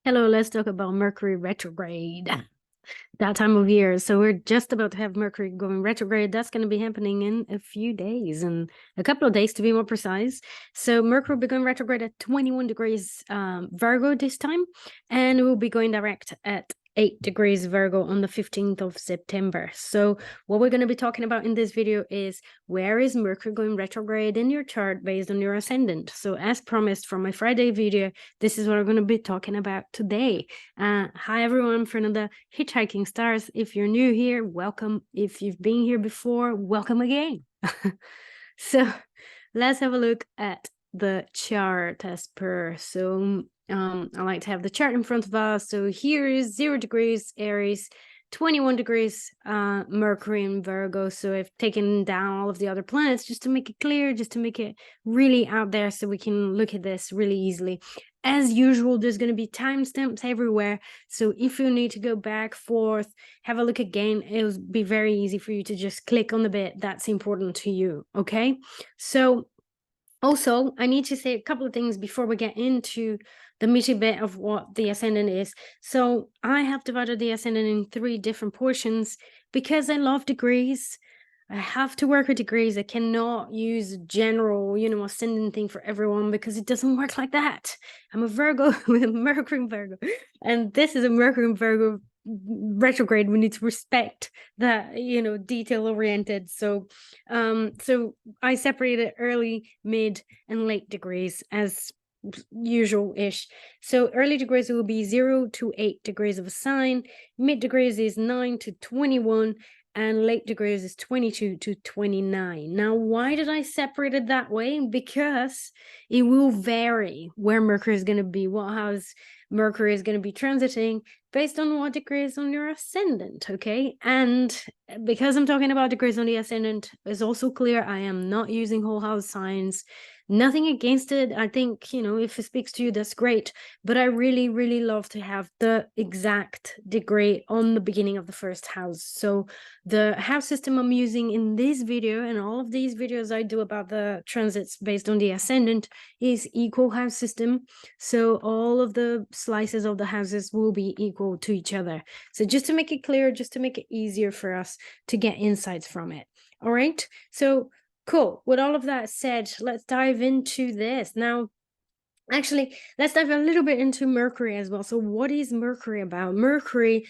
Hello, let's talk about Mercury retrograde. That time of year. So we're just about to have Mercury going retrograde. That's going to be happening in a few days, and a couple of days to be more precise. So Mercury will be going retrograde at 21 degrees Virgo this time, and it will be going direct at 8 degrees Virgo on the 15th of September. So what we're going to be talking about in this video is where is Mercury going retrograde in your chart based on your ascendant. So as promised from my Friday video, this is what we're going to be talking about today. Hi everyone, for another Hitchhiking Stars. If you're new here, welcome. If you've been here before, welcome again. So let's have a look at the chart as per. So I like to have the chart in front of us. So here is 0 degrees Aries, 21 degrees Mercury in Virgo. So I've taken down all of the other planets just to make it clear, just to make it really out there so we can look at this really easily. As usual, there's going to be timestamps everywhere. So if you need to go back, forth, have a look again, it'll be very easy for you to just click on the bit that's important to you, okay? So also, I need to say a couple of things before we get into the meaty bit of what the ascendant is. So I have divided the ascendant in 3 different portions because I love degrees. I have to work with degrees. I cannot use general, ascendant thing for everyone because it doesn't work like that. I'm a Virgo with a Mercury in Virgo, and this is a Mercury in Virgo retrograde. We need to respect that, detail oriented. So I separated early, mid, and late degrees as usual-ish. So early degrees will be 0 to 8 degrees of a sign, mid degrees is 9 to 21, and late degrees is 22 to 29. Now, why did I separate it that way? Because it will vary where Mercury is going to be, what house Mercury is going to be transiting, based on what degree is on your ascendant, okay? And because I'm talking about degrees on the ascendant, it's also clear I am not using whole house signs. Nothing against it. I think, if it speaks to you, that's great. But I really, really love to have the exact degree on the beginning of the first house. So the house system I'm using in this video and all of these videos I do about the transits based on the ascendant is equal house system. So all of the slices of the houses will be equal to each other. So just to make it clear, just to make it easier for us to get insights from it. All right. So cool. With all of that said, let's dive into this. Now, actually, let's dive a little bit into Mercury as well. So what is Mercury about? Mercury,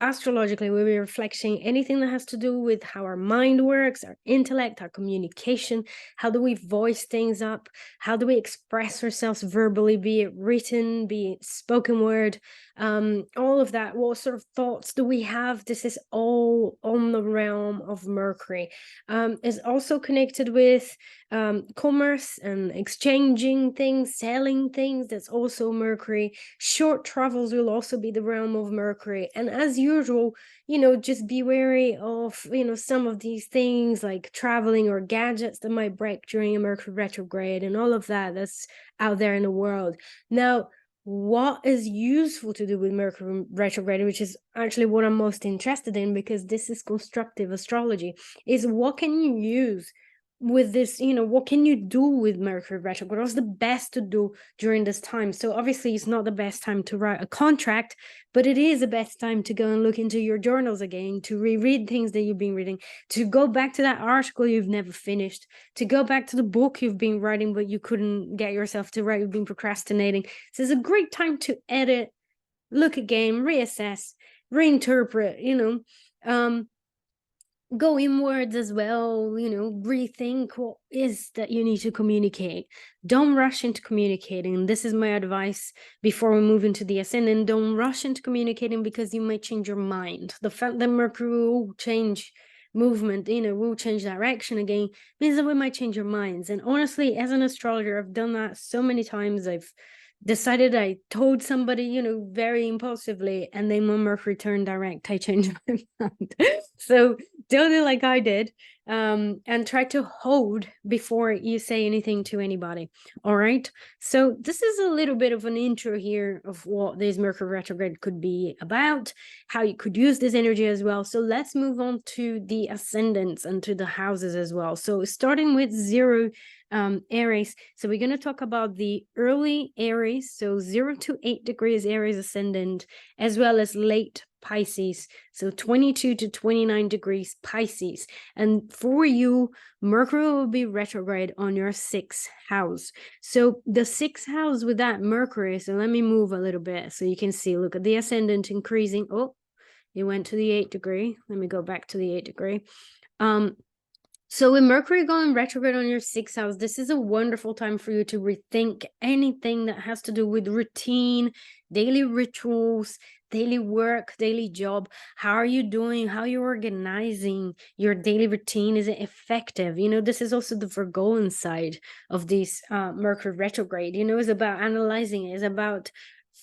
astrologically, we'll be reflecting anything that has to do with how our mind works, our intellect, our communication, how do we voice things up, how do we express ourselves verbally, be it written, be it spoken word, all of that. What sort of thoughts do we have? This is all on the realm of Mercury. It's also connected with commerce and exchanging things, selling things. That's also Mercury. Short travels will also be the realm of Mercury. And as usual, just be wary of, some of these things like traveling or gadgets that might break during a Mercury retrograde and all of that that's out there in the world. Now, what is useful to do with Mercury retrograde, which is actually what I'm most interested in because this is constructive astrology, is what can you use with this, what can you do with Mercury retrograde? What's the best to do during this time? So obviously it's not the best time to write a contract, but it is the best time to go and look into your journals again, to reread things that you've been reading, to go back to that article you've never finished, to go back to the book you've been writing but you couldn't get yourself to write, you've been procrastinating. So it's a great time to edit, look again, reassess, reinterpret, go inwards as well, rethink what is that you need to communicate. Don't rush into communicating. This is my advice before we move into the ascendant. Don't rush into communicating because you might change your mind. The fact that Mercury will change movement, will change direction again, means that we might change our minds. And honestly, as an astrologer, I've done that so many times. I've decided I told somebody, very impulsively, and then when Mercury turned direct, I changed my mind. So don't do like I did. and try to hold before you say anything to anybody. All right. So this is a little bit of an intro here of what this Mercury retrograde could be about, how you could use this energy as well. So let's move on to the ascendants and to the houses as well. So starting with 0 Aries. So we're going to talk about the early Aries, so 0 to 8 degrees Aries ascendant, as well as late Pisces, so 22 to 29 degrees Pisces. And for you, Mercury will be retrograde on your 6th house. So the 6th house with that Mercury, so let me move a little bit so you can see, look at the ascendant increasing. Oh, it went to the 8th degree. Let me go back to the 8th degree. So with Mercury going retrograde on your 6th house, this is a wonderful time for you to rethink anything that has to do with routine, daily rituals, daily work, daily job. How are you doing? How are you organizing your daily routine? Is it effective? You know, this is also the Virgoan side of this Mercury retrograde. You know, it's about analyzing it. It's about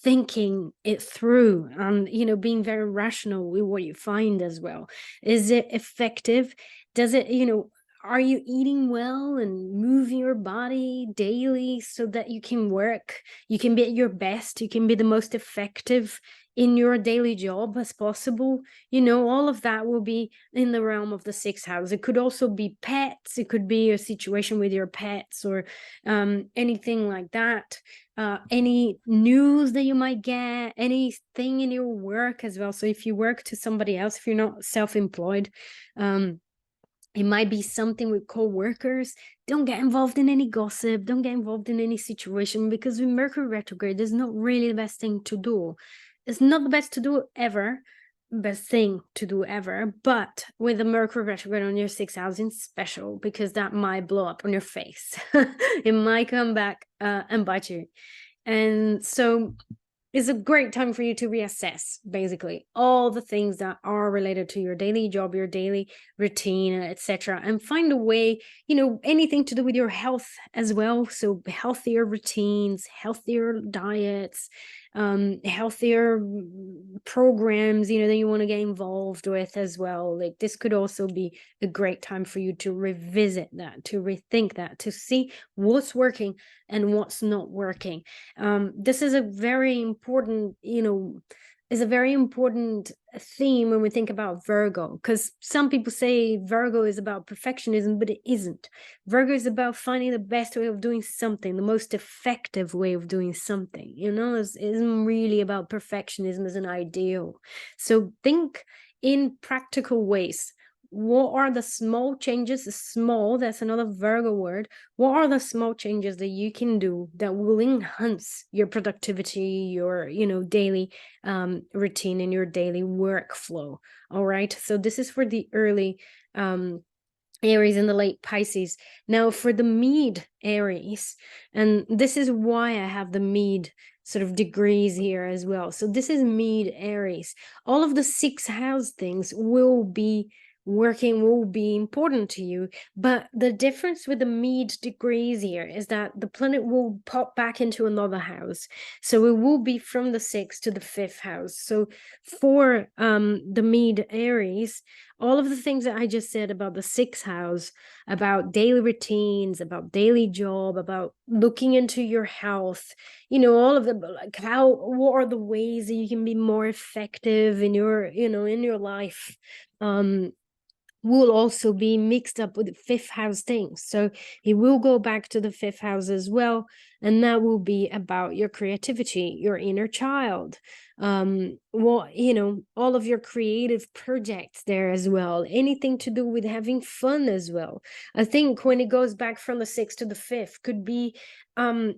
thinking it through and, you know, being very rational with what you find as well. Is it effective? Does it, you know, are you eating well and move your body daily so that you can work, you can be at your best, you can be the most effective in your daily job as possible? You know, all of that will be in the realm of the 6th house. It could also be pets. It could be a situation with your pets or anything like that. Any news that you might get, anything in your work as well. So if you work to somebody else, if you're not self-employed, it might be something with co-workers. Don't get involved in any gossip. Don't get involved in any situation, because with Mercury retrograde, it's not really the best thing to do. It's not the best to do ever, best thing to do ever. But with the Mercury retrograde on your 6th house, it's special because that might blow up on your face. It might come back and bite you. And so it's a great time for you to reassess basically all the things that are related to your daily job, your daily routine, etc., and find a way, you know, anything to do with your health as well. So healthier routines, healthier diets, healthier programs, you know, that you want to get involved with as well. Like this could also be a great time for you to revisit that, to rethink that, to see what's working and what's not working. This is a very important, you know, is a very important theme when we think about Virgo, because some people say Virgo is about perfectionism, but it isn't. Virgo is about finding the best way of doing something, the most effective way of doing something. You know, it isn't really about perfectionism as an ideal. So think in practical ways. What are the small changes? Small, that's another Virgo word. What are the small changes that you can do that will enhance your productivity, your, you know, daily routine and your daily workflow? All right. So this is for the early Aries and the late Pisces. Now for the mid Aries, and this is why I have the mid sort of degrees here as well. So this is mid Aries. All of the 6th house things will be working, will be important to you, but the difference with the mid degrees here is that the planet will pop back into another house, so it will be from the 6th to the 5th house. So for the mid Aries, all of the things that I just said about the 6th house, about daily routines, about daily job, about looking into your health, you know, all of the, like, what are the ways that you can be more effective in your, you know, in your life, will also be mixed up with the 5th house things. So it will go back to the 5th house as well, and that will be about your creativity, your inner child, what, you know, all of your creative projects there as well, anything to do with having fun as well. I think when it goes back from the 6th to the 5th could be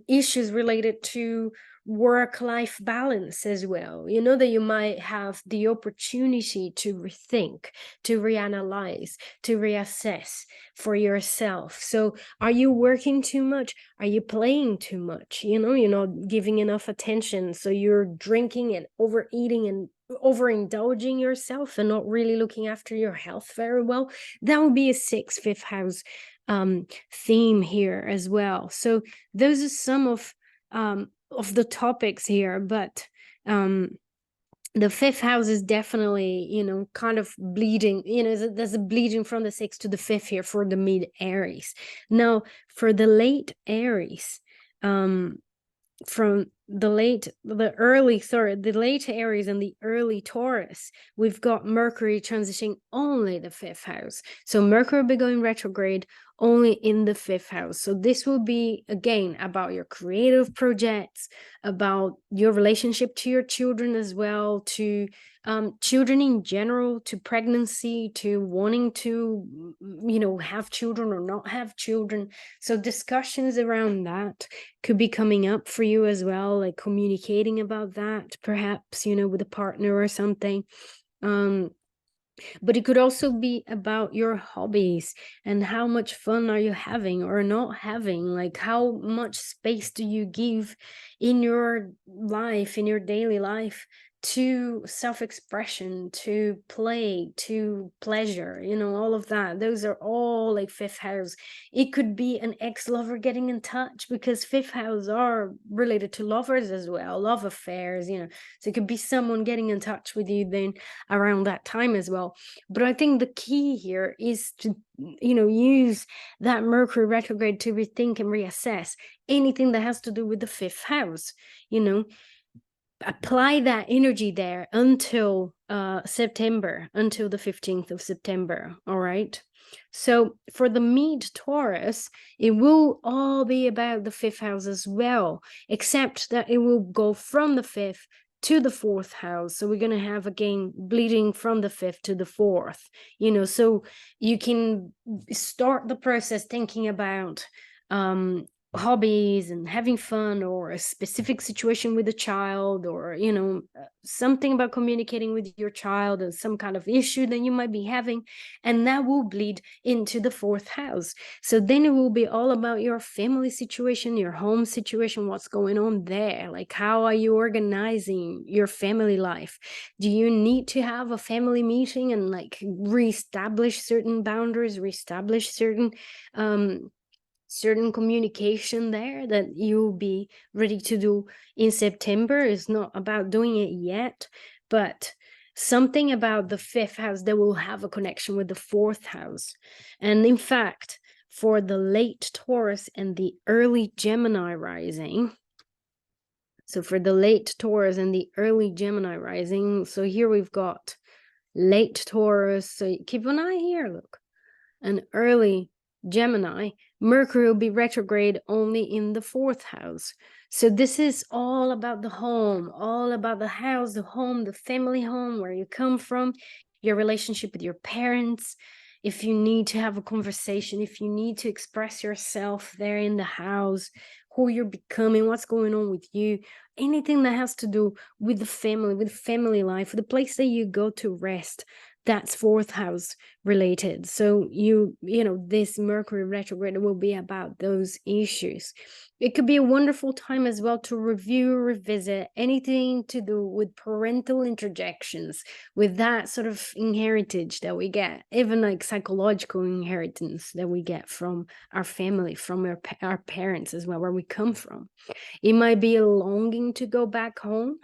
issues related to work-life balance as well, you know, that you might have the opportunity to rethink, to reanalyze, to reassess for yourself. So are you working too much? Are you playing too much? You know, you're not giving enough attention, so you're drinking and overeating and overindulging yourself and not really looking after your health very well. That would be a 6th, 5th house theme here as well. So those are some of the topics here, but the fifth house is definitely, you know, kind of bleeding, you know, there's a bleeding from the sixth to the fifth here for the mid Aries. Now, for the late Aries, from the late Aries and the early Taurus, we've got Mercury transitioning only the fifth house. So Mercury will be going retrograde only in the fifth house. So this will be, again, about your creative projects, about your relationship to your children as well, to children in general, to pregnancy, to wanting to, you know, have children or not have children. So discussions around that could be coming up for you as well, like communicating about that, perhaps, you know, with a partner or something. But it could also be about your hobbies and how much fun are you having or not having, like how much space do you give in your life, in your daily life, to self-expression, to play, to pleasure, you know, all of that. Those are all like fifth house. It could be an ex-lover getting in touch, because fifth house are related to lovers as well, love affairs, you know. So it could be someone getting in touch with you then around that time as well. But I think the key here is to, you know, use that Mercury retrograde to rethink and reassess anything that has to do with the fifth house, you know. Apply that energy there until September, until the 15th of September. All right. So for the mid Taurus, it will all be about the fifth house as well, except that it will go from the fifth to the fourth house. So we're going to have, again, bleeding from the fifth to the fourth, you know, so you can start the process thinking about hobbies and having fun, or a specific situation with a child, or, you know, something about communicating with your child, and some kind of issue that you might be having, and that will bleed into the fourth house. So then it will be all about your family situation, your home situation, what's going on there, like how are you organizing your family life? Do you need to have a family meeting and like reestablish certain boundaries, reestablish certain communication there that you'll be ready to do in September? Is not about doing it yet, but something about the fifth house that will have a connection with the fourth house. And in fact, for the late Taurus and the early Gemini rising, so for the late Taurus and the early Gemini rising, so here we've got late Taurus, so keep an eye here, look, an early Gemini, Mercury will be retrograde only in the fourth house. So this is all about the home, all about the house, the home, the family home, where you come from, your relationship with your parents. If you need to have a conversation, if you need to express yourself there in the house, who you're becoming, what's going on with you, anything that has to do with the family, with family life, the place that you go to rest, that's fourth house related. So you know, this Mercury retrograde will be about those issues. It could be a wonderful time as well to review, revisit anything to do with parental interjections, with that sort of inheritance that we get, even like psychological inheritance that we get from our family, from our parents as well, where we come from. It might be a longing to go back home.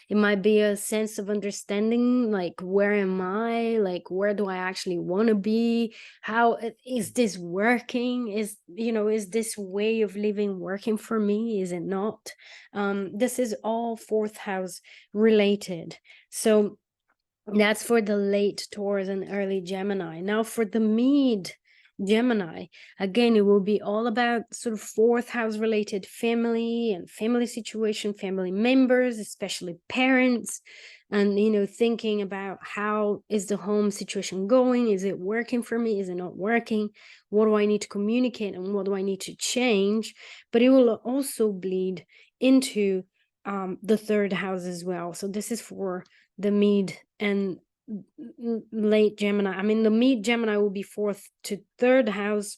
It might be a sense of understanding, like, where am I? Like, where do I actually want to be? How is this working? Is this way of living working for me? Is it not? This is all fourth house related. So that's for the late Taurus and early Gemini. Now for the mid Gemini, again, it will be all about sort of fourth house related family and family situation, family members, especially parents, and, you know, thinking about how is the home situation going? Is it working for me? Is it not working? What do I need to communicate and what do I need to change? But it will also bleed into the third house as well. So this is for the mid and late Gemini. I mean, the mid Gemini will be fourth to third house,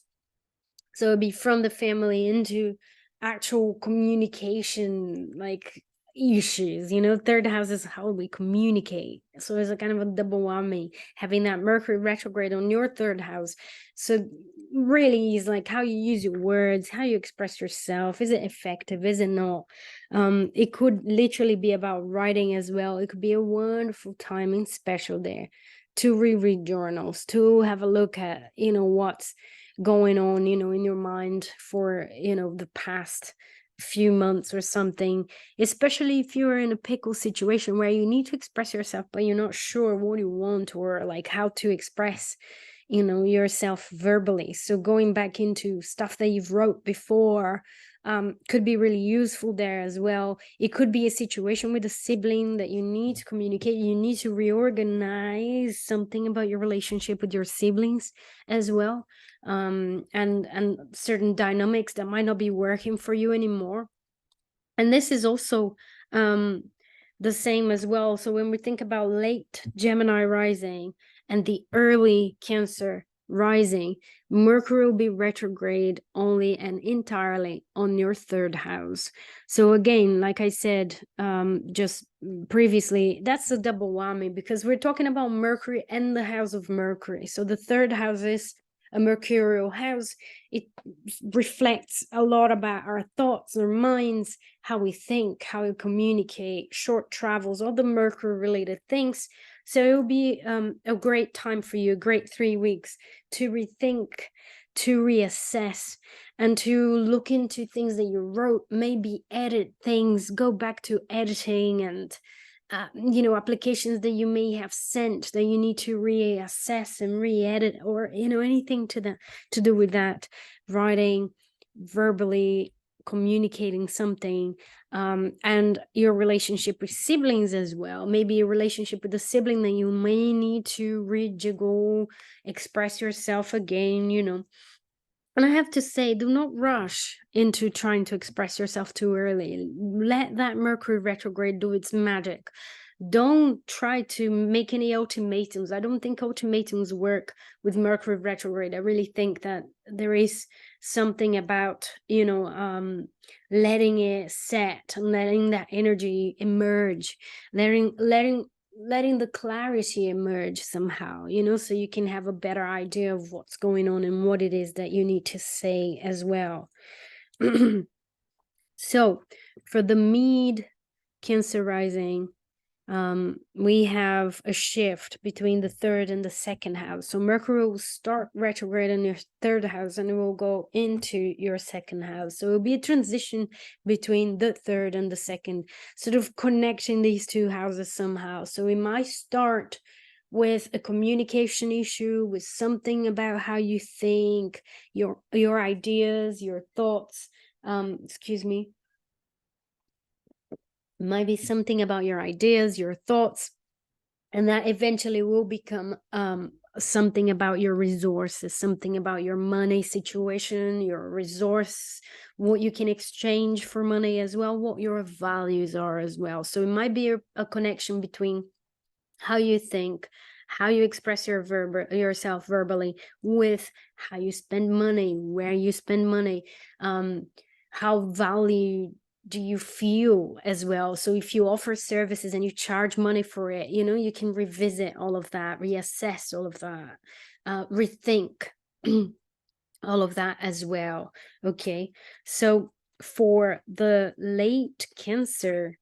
so it'll be from the family into actual communication, like issues, you know. Third house is how we communicate, so it's a kind of a double whammy having that Mercury retrograde on your third house. So really is like how you use your words, how you express yourself. Is it effective? Is it not? It could literally be about writing as well. It could be a wonderful timing special there to reread journals, to have a look at, what's going on, in your mind for, the past few months or something, especially if you're in a pickle situation where you need to express yourself, but you're not sure what you want or like how to express yourself verbally. So going back into stuff that you've wrote before could be really useful there as well. It could be a situation with a sibling that you need to communicate. You need to reorganize something about your relationship with your siblings as well, and certain dynamics that might not be working for you anymore. And this is also the same as well. So when we think about late Gemini rising and the early Cancer rising, Mercury will be retrograde only and entirely on your 3rd house. So again, like I said just previously, that's a double whammy because we're talking about Mercury and the house of Mercury. So the 3rd house is a mercurial house. It reflects a lot about our thoughts, our minds, how we think, how we communicate, short travels, all the Mercury related things. So it will be a great time for you, a great 3 weeks to rethink, to reassess, and to look into things that you wrote, maybe edit things, go back to editing and applications that you may have sent that you need to reassess and re-edit, or anything to do with that, writing, verbally communicating something, and your relationship with siblings as well. Maybe a relationship with a sibling that you may need to rejiggle, express yourself again, And I have to say, do not rush into trying to express yourself too early. Let that Mercury retrograde do its magic. Don't try to make any ultimatums. I don't think ultimatums work with Mercury retrograde. I really think that there is something about, letting it set and letting that energy emerge, letting the clarity emerge somehow, so you can have a better idea of what's going on and what it is that you need to say as well. So for the mid Cancer rising, we have a shift between the 3rd and the 2nd house. So Mercury will start retrograde in your 3rd house and it will go into your 2nd house. So it'll be a transition between the 3rd and the 2nd, sort of connecting these 2 houses somehow. So we might start with a communication issue, with something about how you think, your ideas, your thoughts, might be something about your ideas, your thoughts, and that eventually will become something about your resources, something about your money situation, your resource, what you can exchange for money as well, what your values are as well. So it might be a connection between how you think, how you express yourself verbally, with how you spend money, where you spend money, how valued do you feel as well. So if you offer services and you charge money for it, you can revisit all of that, reassess all of that, rethink all of that as well. Okay, so for the late Cancer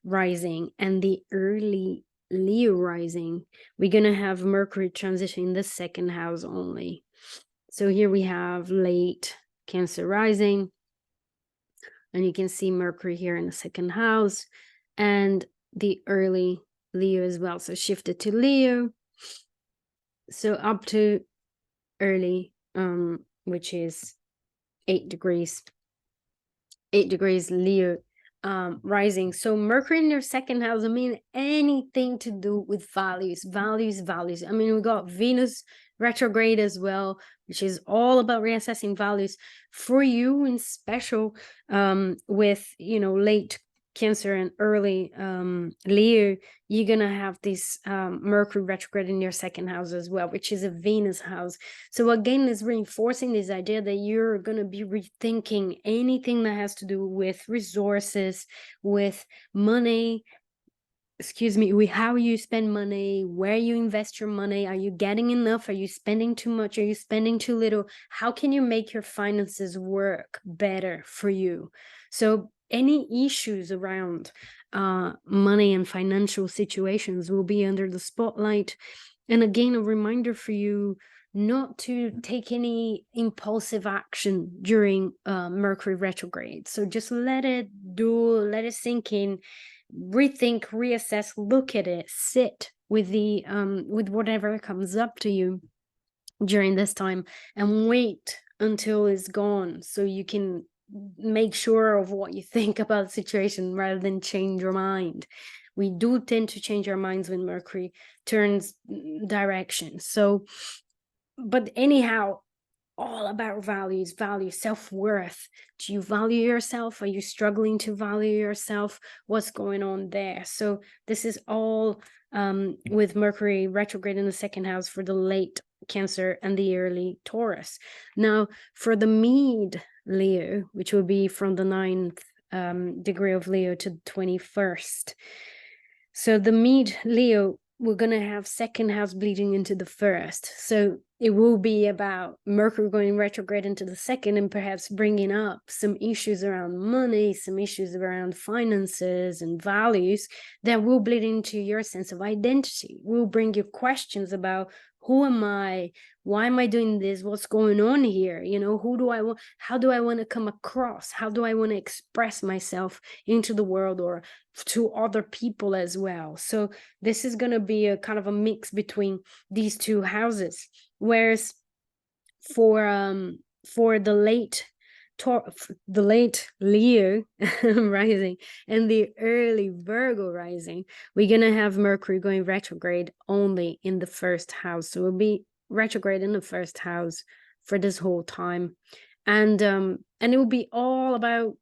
rising and the early Leo rising, we're gonna have Mercury transition in the 2nd house only. So here we have late Cancer rising, and you can see Mercury here in the 2nd house, and the early Leo as well. So shifted to Leo. So up to early, which is 8 degrees Leo rising. So Mercury in your 2nd house, I mean, anything to do with values. I mean, we got Venus retrograde as well, which is all about reassessing values for you, in special with late Cancer and early Leo. You're gonna have this Mercury retrograde in your 2nd house as well, which is a Venus house. So again, it's reinforcing this idea that you're gonna be rethinking anything that has to do with resources, with money, excuse me, with how you spend money, where you invest your money. Are you getting enough? Are you spending too much? Are you spending too little? How can you make your finances work better for you? So any issues around money and financial situations will be under the spotlight. And again, a reminder for you not to take any impulsive action during Mercury retrograde. So just let it sink in, rethink, reassess, look at it, sit with the with whatever comes up to you during this time, and wait until it's gone so you can make sure of what you think about the situation rather than change your mind. We do tend to change our minds when Mercury turns direction. So, but anyhow, all about values, self-worth. Do you value yourself? Are you struggling to value yourself? What's going on there? So this is all with Mercury retrograde in the second house for the late Cancer and the early Taurus. Now, for the mid Leo, which will be from the 9th degree of Leo to the 21st. So the mid Leo, we're going to have second house bleeding into the first. So it will be about Mercury going retrograde into the second and perhaps bringing up some issues around money, some issues around finances and values that will bleed into your sense of identity. Will bring you questions about, who am I? Why am I doing this? What's going on here? You know, who do I want? How do I want to come across? How do I want to express myself into the world or to other people as well? So this is going to be a kind of a mix between these two houses. Whereas for the late Leo rising and the early Virgo rising, we're gonna have Mercury going retrograde only in the first house. So it'll be retrograde in the first house for this whole time, and it will be all about,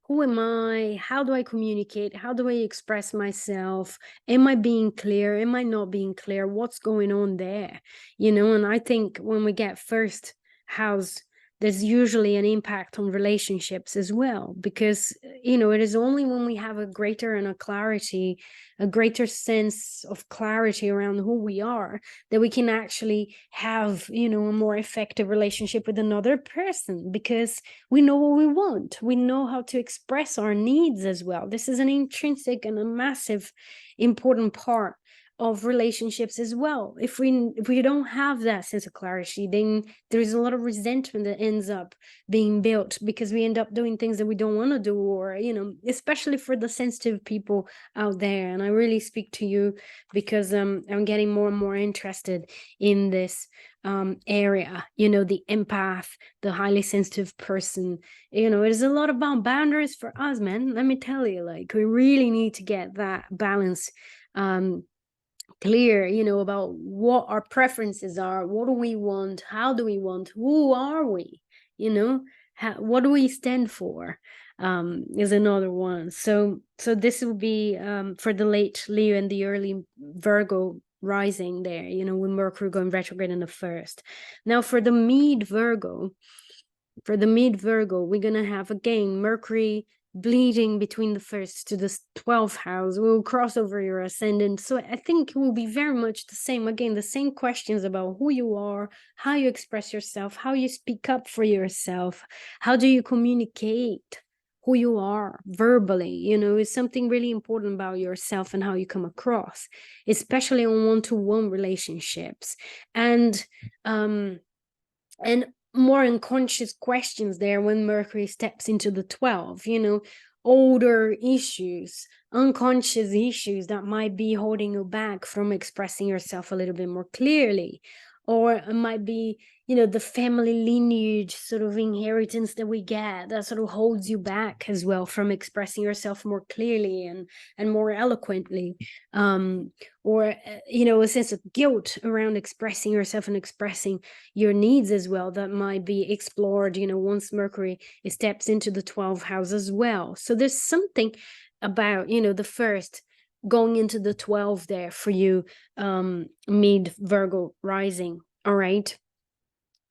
who am I? How do I communicate? How do I express myself? Am I being clear? Am I not being clear? What's going on there? You know, and I think when we get first house, there's usually an impact on relationships as well, because, you know, it is only when we have a greater sense of clarity around who we are, that we can actually have, you know, a more effective relationship with another person, because we know what we want. We know how to express our needs as well. This is an intrinsic and a massive important part of relationships as well. If we don't have that sense of clarity, then there is a lot of resentment that ends up being built, because we end up doing things that we don't want to do, or, you know, especially for the sensitive people out there. And I really speak to you because I'm getting more and more interested in this area, you know, the empath, the highly sensitive person. You know, it is a lot about boundaries for us, man. Let me tell you, like, we really need to get that balance clear, you know, about what our preferences are. What do we want? How do we want? Who are we? You know, what do we stand for? Is another one. So this will be for the late Leo and the early Virgo rising there, you know, with Mercury going retrograde in the first. Now for the mid Virgo, we're gonna have again Mercury bleeding between the first to the 12th house. Will cross over your ascendant. So I think it will be very much the same. Again, the same questions about who you are, how you express yourself, how you speak up for yourself, how do you communicate who you are verbally. You know, it's something really important about yourself and how you come across, especially on one-to-one relationships. And more unconscious questions there when Mercury steps into the 12, you know, older issues, unconscious issues that might be holding you back from expressing yourself a little bit more clearly. Or it might be, you know, the family lineage sort of inheritance that we get that sort of holds you back as well from expressing yourself more clearly and more eloquently. Or, you know, a sense of guilt around expressing yourself and expressing your needs as well that might be explored, you know, once Mercury steps into the 12th house as well. So there's something about, you know, the first going into the 12 there for you, mid Virgo rising. All right.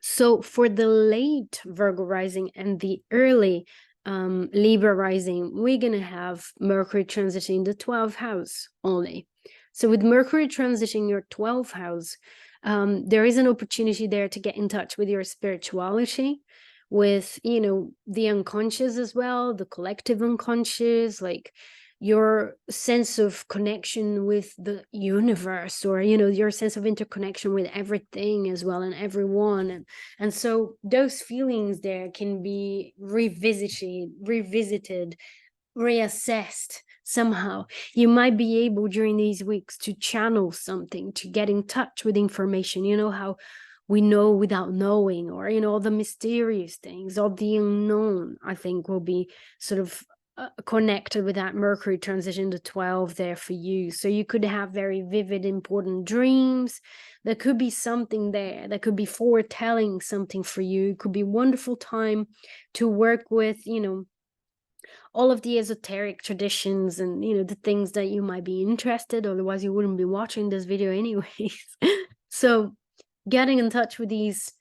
So for the late Virgo rising and the early Libra rising, we're going to have Mercury transiting the 12th house only. So with Mercury transiting your 12th house, there is an opportunity there to get in touch with your spirituality, with, you know, the unconscious as well, the collective unconscious, like your sense of connection with the universe, or, you know, your sense of interconnection with everything as well and everyone. And so those feelings there can be revisited, reassessed somehow. You might be able during these weeks to channel something, to get in touch with information. You know how we know without knowing, or, you know, all the mysterious things, all the unknown, I think will be sort of connected with that Mercury transition to 12 there for you. So you could have very vivid, important dreams. There could be something there that could be foretelling something for you. It could be a wonderful time to work with, you know, all of the esoteric traditions and, you know, the things that you might be interested, otherwise you wouldn't be watching this video anyways. So getting in touch with these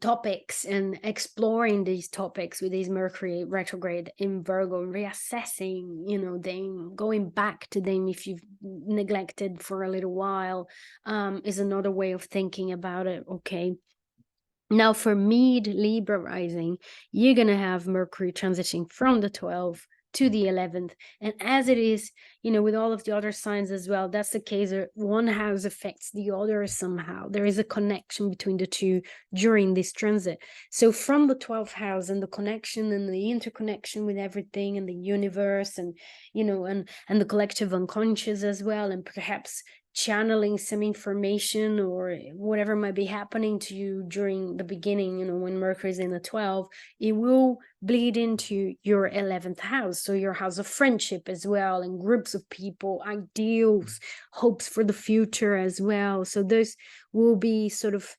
topics and exploring these topics with these Mercury retrograde in Virgo, and reassessing, you know, them, going back to them if you've neglected for a little while, is another way of thinking about it. Okay. Now for mid Libra rising, you're going to have Mercury transitioning from the 12th to the 11th. And as it is, you know, with all of the other signs as well, that's the case. One house affects the other somehow. There is a connection between the two during this transit. So from the 12th house and the connection and the interconnection with everything and the universe, and, you know, and the collective unconscious as well, and perhaps channeling some information or whatever might be happening to you during the beginning, you know, when Mercury is in the 12, it will bleed into your 11th house. So your house of friendship as well, and groups of people, ideals, hopes for the future as well. So those will be sort of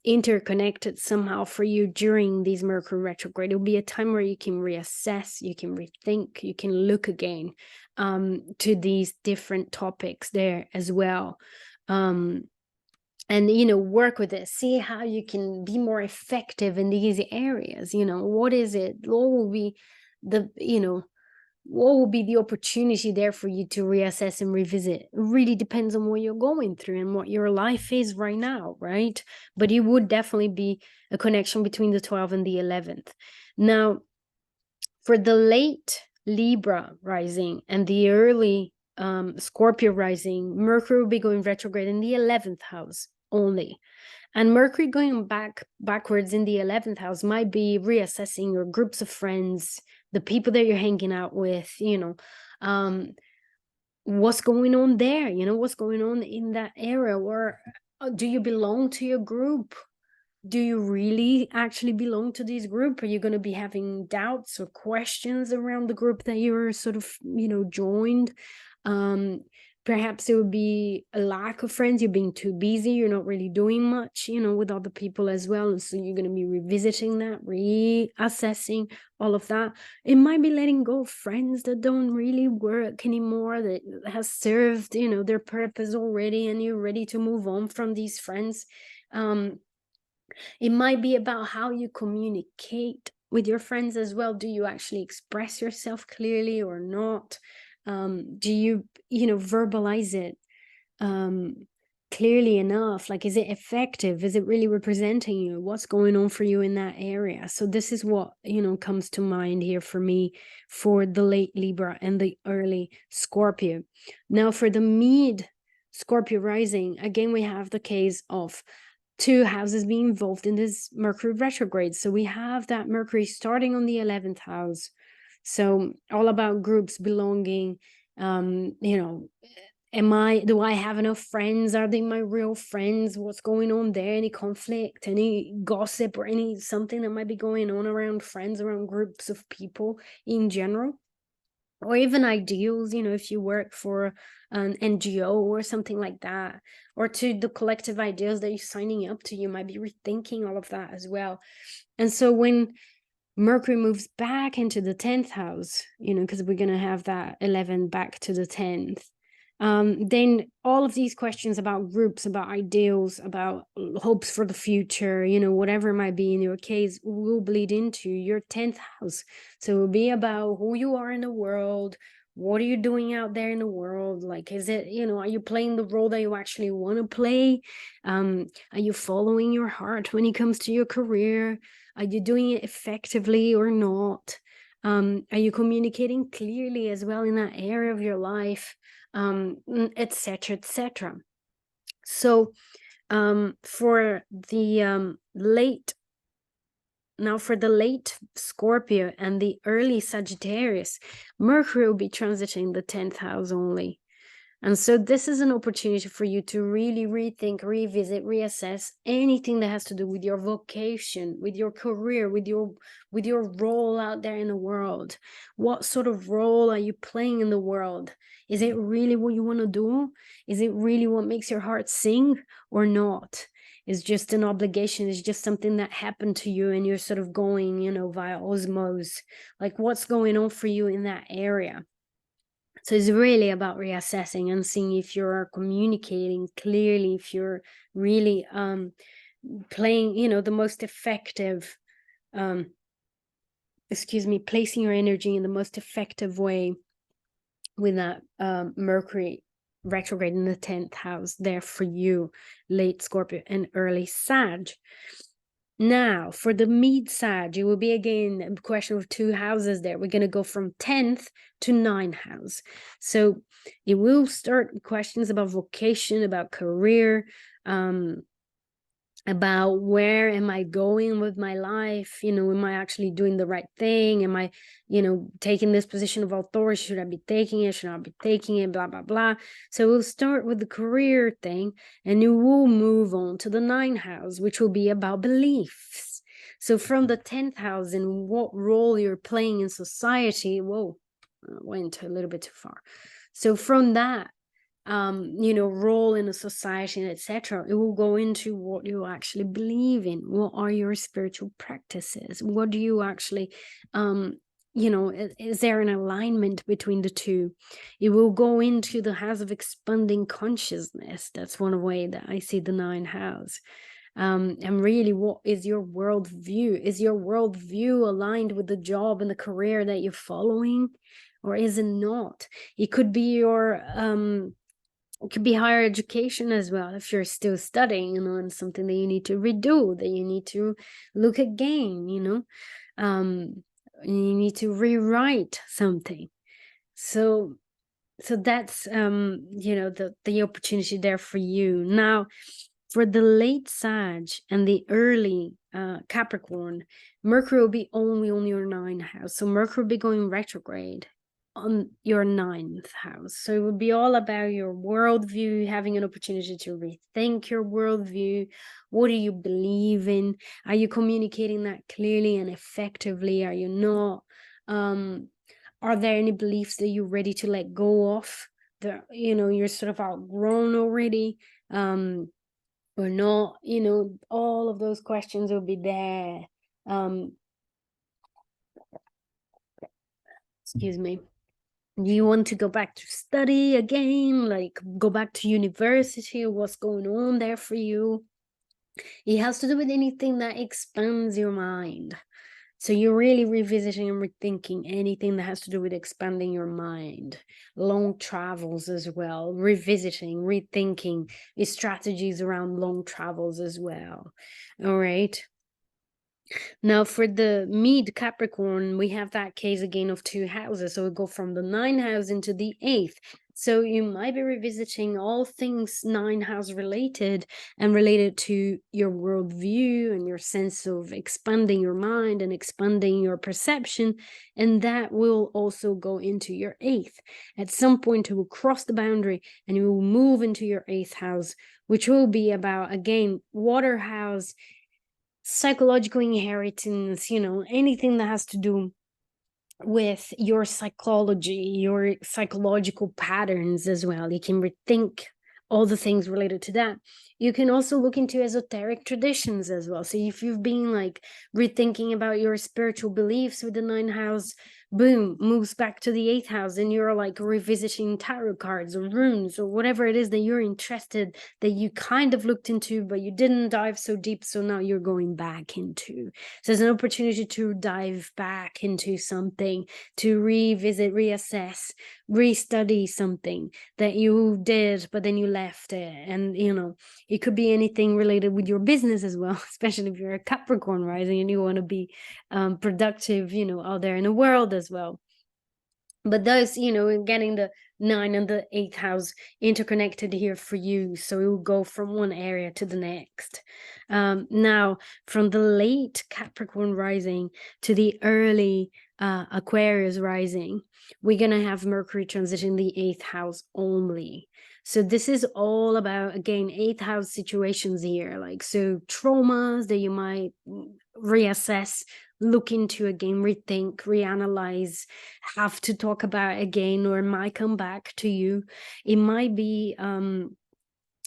interconnected somehow for you during these Mercury retrograde. It'll be a time where you can reassess, you can rethink, you can look again to these different topics there as well. And, you know, work with it, see how you can be more effective in these areas. You know, what is it? What will be the, you know, what will be the opportunity there for you to reassess and revisit? It really depends on what you're going through and what your life is right now, right? But it would definitely be a connection between the 12th and the 11th. Now, for the late Libra rising and the early Scorpio rising, Mercury will be going retrograde in the 11th house only. And Mercury going backwards in the 11th house might be reassessing your groups of friends, the people that you're hanging out with, you know, what's going on there, you know, what's going on in that area, or do you belong to your group? Do you really actually belong to this group? Are you going to be having doubts or questions around the group that you're sort of, you know, joined? Perhaps it would be a lack of friends. You're being too busy. You're not really doing much, you know, with other people as well. And so you're going to be revisiting that, reassessing all of that. It might be letting go of friends that don't really work anymore, that has served, you know, their purpose already, and you're ready to move on from these friends. It might be about how you communicate with your friends as well. Do you actually express yourself clearly or not? Do you, you know, verbalize it clearly enough? Like, is it effective? Is it really representing you? What's going on for you in that area? So this is what, you know, comes to mind here for me for the late Libra and the early Scorpio. Now for the mid Scorpio rising, again, we have the case of two houses being involved in this Mercury retrograde. So we have that Mercury starting on the 11th house. So all about groups, belonging, you know, do I have enough friends? Are they my real friends? What's going on there? Any conflict, any gossip, or any something that might be going on around friends, around groups of people in general? Or even ideals, you know, if you work for an NGO or something like that, or to the collective ideals that you're signing up to, you might be rethinking all of that as well. And so when Mercury moves back into the 10th house, you know, because we're going to have that 11 back to the 10th, Then all of these questions about groups, about ideals, about hopes for the future, you know, whatever it might be in your case, will bleed into your 10th house. So it will be about who you are in the world. What are you doing out there in the world? Like, is it, you know, are you playing the role that you actually want to play? Are you following your heart when it comes to your career? Are you doing it effectively or not? Are you communicating clearly as well in that area of your life? Etc., etc. So for the late Scorpio and the early Sagittarius, Mercury will be transiting the 10th house only. And so this is an opportunity for you to really rethink, revisit, reassess anything that has to do with your vocation, with your career, with your role out there in the world. What sort of role are you playing in the world? Is it really what you want to do? Is it really what makes your heart sing or not? It's just an obligation. It's just something that happened to you and you're sort of going, you know, via osmosis. Like, what's going on for you in that area? So it's really about reassessing and seeing if you're communicating clearly, if you're really playing, you know, the most effective, placing your energy in the most effective way with that Mercury retrograde in the 10th house there for you, late Scorpio and early Sag. Now, for the mid-Sag, it will be again a question of 2 houses there. We're going to go from 10th to 9th house. So it will start with questions about vocation, about career, about where am I going with my life? You know, am I actually doing the right thing? Am I, you know, taking this position of authority? Should I be taking it? Should I be taking it? Blah, blah, blah. So we'll start with the career thing and you will move on to the 9th house, which will be about beliefs. So from the 10th house and what role you're playing in society, whoa, I went a little bit too far. So from that, you know, role in a society, etc., it will go into what you actually believe in. What are your spiritual practices? What do you actually, you know, is there an alignment between the two? It will go into the house of expanding consciousness. That's one way that I see the 9th house. And really, what is your worldview? Is your worldview aligned with the job and the career that you're following, or is it not? It could be your it could be higher education as well. If you're still studying, you know, and something that you need to redo, that you need to look again, you know, you need to rewrite something. So that's you know, the opportunity there for you. Now, for the late Sag and the early Capricorn, Mercury will be only on your 9th house. So Mercury will be going retrograde on your 9th house. So it would be all about your worldview, having an opportunity to rethink your worldview. What do you believe in? Are you communicating that clearly and effectively? Are you not? Are there any beliefs that you're ready to let go of? That, you know, you're sort of outgrown already, or not? You know, all of those questions will be there. Excuse me. Do you want to go back to study again, like go back to university? What's going on there for you? It has to do with anything that expands your mind. So you're really revisiting and rethinking anything that has to do with expanding your mind. Long travels as well, revisiting, rethinking strategies around long travels as well. All right. Now, for the mid Capricorn, we have that case again of 2 houses. So we go from the 9th house into the 8th. So you might be revisiting all things 9th house related and related to your worldview and your sense of expanding your mind and expanding your perception. And that will also go into your 8th. At some point, it will cross the boundary and you will move into your 8th house, which will be about, again, water house, psychological inheritance, you know, anything that has to do with your psychology, your psychological patterns as well. You can rethink all the things related to that. You can also look into esoteric traditions as well. So if you've been like rethinking about your spiritual beliefs with the 9th house boom, moves back to the 8th house, and you're like revisiting tarot cards or runes or whatever it is that you're interested, that you kind of looked into, but you didn't dive so deep. So now you're going back into. So there's an opportunity to dive back into something, to revisit, reassess, restudy something that you did, but then you left it. And, you know, it could be anything related with your business as well, especially if you're a Capricorn rising and you want to be productive, you know, out there in the world as well. But those, you know, getting the 9 and the 8th house interconnected here for you, so it will go from one area to the next. Now, from the late Capricorn rising to the early Aquarius rising, we're gonna have Mercury transition the 8th house only. So this is all about, again, 8th house situations here, like, so traumas that you might reassess, look into again, rethink, reanalyze, have to talk about again, or might come back to you. It might be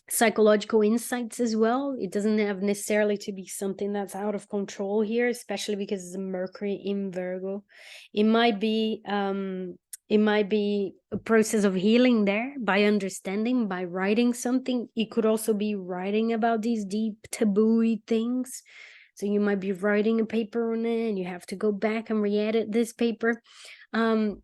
psychological insights as well. It doesn't have necessarily to be something that's out of control here, especially because it's a Mercury in Virgo. It might be a process of healing there, by understanding, by writing something. It could also be writing about these deep taboo things. So you might be writing a paper on it and you have to go back and re-edit this paper. It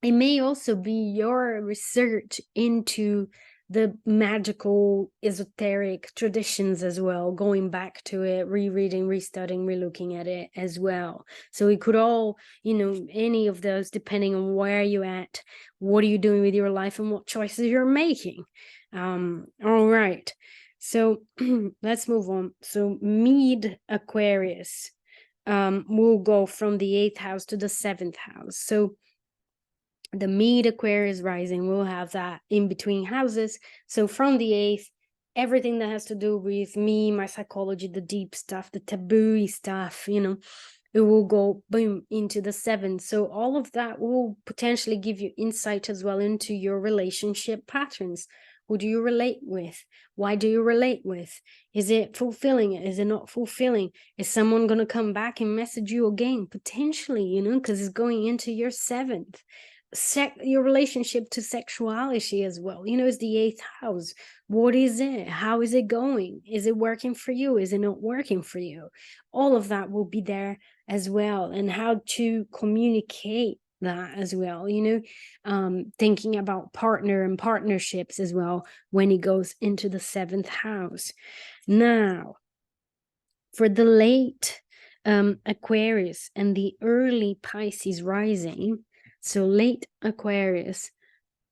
may also be your research into the magical, esoteric traditions as well, going back to it, rereading, restudying, relooking at it as well. So it could all, you know, any of those, depending on where you're at, what are you doing with your life, and what choices you're making. All right. So let's move on. So mid Aquarius will go from the 8th house to the 7th house. So the mid Aquarius rising will have that in between houses. So from the 8th, everything that has to do with me, my psychology, the deep stuff, the taboo stuff, you know, it will go boom into the 7th. So all of that will potentially give you insight as well into your relationship patterns. Who do you relate with? Why do you relate with? Is it fulfilling? Is it not fulfilling? Is someone going to come back and message you again? Potentially, you know, because it's going into your 7th. Your relationship to sexuality as well, you know, is the 8th house. What is it? How is it going? Is it working for you? Is it not working for you? All of that will be there as well, and how to communicate that as well, you know, thinking about partner and partnerships as well when it goes into the 7th house. Now, for the late Aquarius and the early Pisces rising, so late Aquarius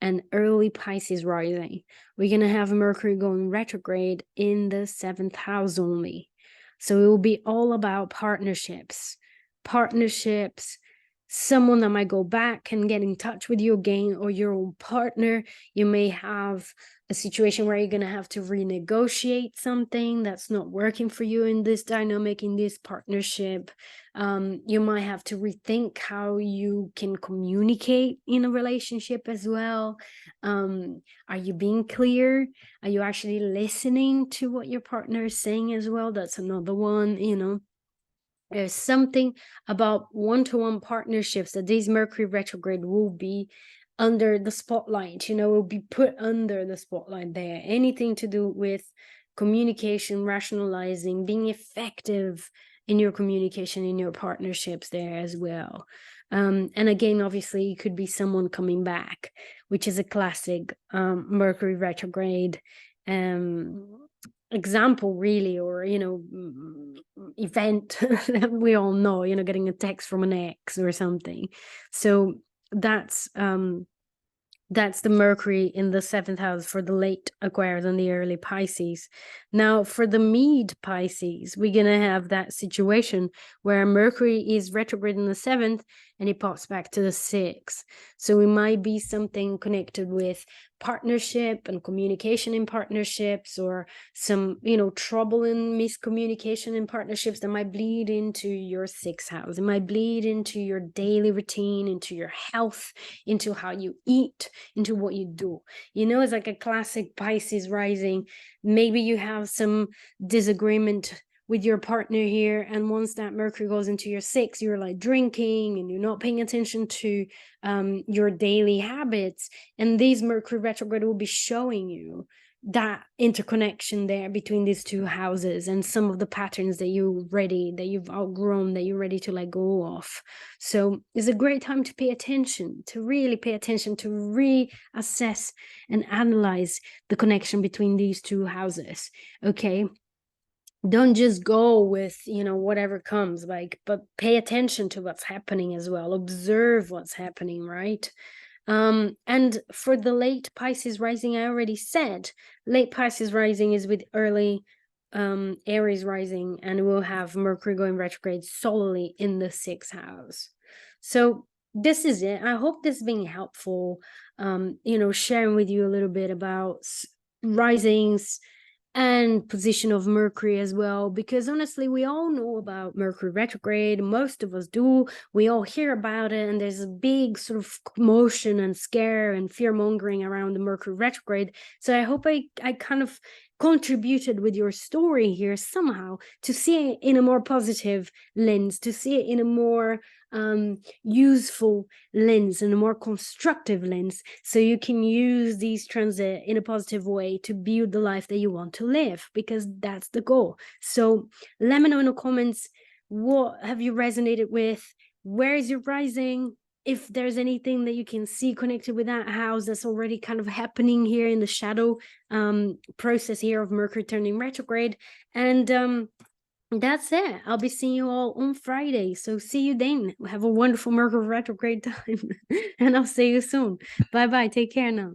and early Pisces rising, we're going to have Mercury going retrograde in the 7th house only. So it will be all about partnerships, someone that might go back and get in touch with you again, or your own partner. You may have a situation where you're going to have to renegotiate something that's not working for you in this dynamic, in this partnership. You might have to rethink how you can communicate in a relationship as well. Are you being clear? Are you actually listening to what your partner is saying as well? That's another one, you know. There's something about one-to-one partnerships that this Mercury retrograde will be under the spotlight, you know, will be put under the spotlight there. Anything to do with communication, rationalizing, being effective in your communication, in your partnerships there as well. And again, obviously, it could be someone coming back, which is a classic Mercury retrograde example, really, or, you know, event that we all know, you know, getting a text from an ex or something. So that's the Mercury in the 7th house for the late Aquarius and the early Pisces. Now, for the mid Pisces, we're going to have that situation where Mercury is retrograde in the 7th and it pops back to the 6th. So it might be something connected with partnership and communication in partnerships, or some, you know, trouble and miscommunication in partnerships that might bleed into your 6th house. It might bleed into your daily routine, into your health, into how you eat, into what you do. You know, it's like a classic Pisces rising. Maybe you have some disagreement with your partner here. And once that Mercury goes into your 6th, you're like drinking and you're not paying attention to your daily habits. And these Mercury retrograde will be showing you that interconnection there between these two houses and some of the patterns that you've outgrown, that you're ready to let go of. So it's a great time to pay attention, to really pay attention, to reassess and analyze the connection between these two houses. Okay, don't just go with, you know, whatever comes, like, but pay attention to what's happening as well. Observe what's happening, right? And for the late Pisces rising, I already said, late Pisces rising is with early Aries rising, and we'll have Mercury going retrograde solely in the 6th house. So this is it. I hope this has been helpful, you know, sharing with you a little bit about risings and position of Mercury as well, because honestly, we all know about Mercury retrograde. Most of us do. We all hear about it, and there's a big sort of commotion and scare and fear mongering around the Mercury retrograde. So I hope I kind of contributed with your story here somehow to see it in a more positive lens, to see it in a more useful lens and a more constructive lens, so you can use these transits in a positive way to build the life that you want to live, because that's the goal. So let me know in the comments, what have you resonated with? Where is your rising? If there's anything that you can see connected with that house that's already kind of happening here in the shadow process here of Mercury turning retrograde. And that's it. I'll be seeing you all on Friday. So see you then. Have a wonderful Mercury retrograde time. And I'll see you soon. Bye-bye. Take care now.